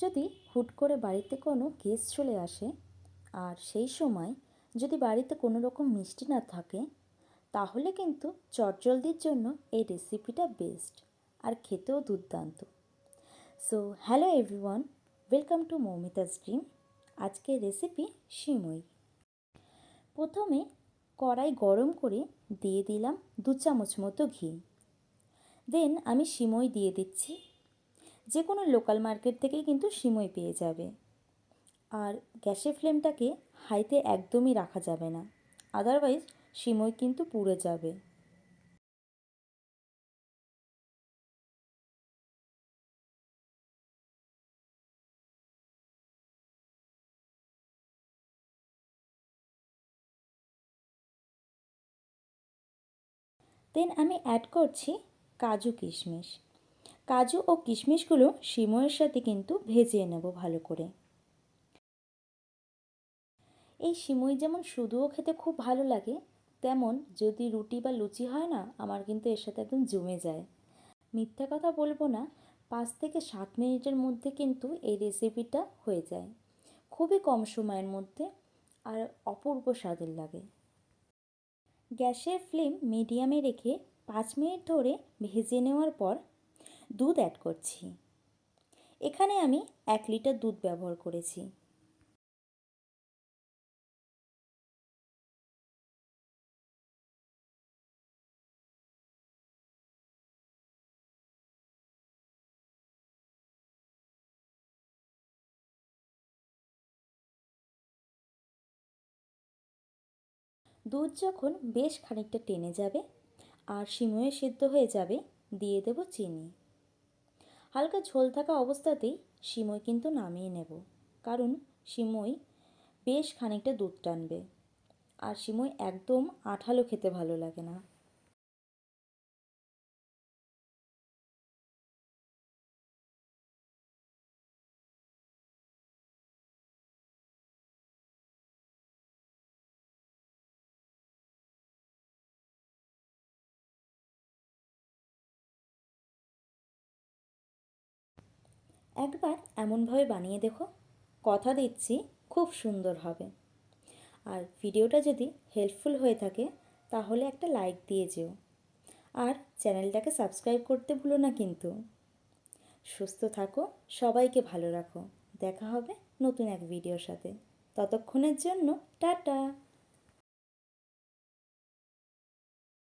যদি হুট করে বাড়িতে কোনো গেস্ট চলে আসে আর সেই সময় যদি বাড়িতে কোনো রকম মিষ্টি না থাকে, তাহলে কিন্তু চটজলদির জন্য এই রেসিপিটা বেস্ট আর খেতেও দুর্দান্ত। So hello everyone, welcome to Moumita's dream. আজকের রেসিপি সিমুই। প্রথমে কড়াই গরম করে দিয়ে দিলাম 2 চামচ মতো ঘি। দেন আমি সিমুই দিয়ে দিচ্ছি। যে কোনো লোকাল মার্কেট থেকেই কিন্তু সিমুই পেয়ে যাবে। আর গ্যাসের ফ্লেমটাকে হাইতে একদমই রাখা যাবে না, আদারওয়াইজ সিমুই কিন্তু পুড়ে যাবে। দেন আমি অ্যাড করছি কাজু কিশমিশ। কাজু ও কিশমিশগুলো সিমুইয়ের সাথে কিন্তু ভেজে নেব ভালো করে। এই সিমুই যেমন শুধুও খেতে খুব ভালো লাগে, তেমন যদি রুটি বা লুচি হয় না, আমার কিন্তু এর সাথে একদম জমে যায়। মিথ্যা কথা বলবো না, 5 থেকে 7 মিনিটের মধ্যে কিন্তু এই রেসিপিটা হয়ে যায়, খুবই কম সময়ের মধ্যে, আর অপূর্ব স্বাদের লাগে। গ্যাসের ফ্লেম মিডিয়ামে রেখে 5 মিনিট ধরে ভেজে নেওয়ার পর দুধ অ্যাড করছি। এখানে আমি 1 লিটার দুধ ব্যবহার করেছি। দুধ যখন বেশ খানিকটা টেনে যাবে আর সিমুয়ে সিদ্ধ হয়ে যাবে, দিয়ে দেব চিনি। হালকা ঝোল থাকা অবস্থাতেই সিমুই কিন্তু নামিয়ে নেব, কারণ সিমুই বেশ খানিকটা দুধ টানবে, আর সিমুই একদম আঠালো খেতে ভালো লাগে না। একবার এমনভাবে বানিয়ে দেখো, কথা দিচ্ছি খুব সুন্দর হবে। আর ভিডিওটা যদি হেল্পফুল হয়ে থাকে তাহলে একটা লাইক দিয়ে যেও, আর চ্যানেলটাকে সাবস্ক্রাইব করতে ভুলো না কিন্তু। সুস্থ থাকো, সবাইকে ভালো রাখো। দেখা হবে নতুন এক ভিডিওর সাথে। ততক্ষণের জন্য টাটা।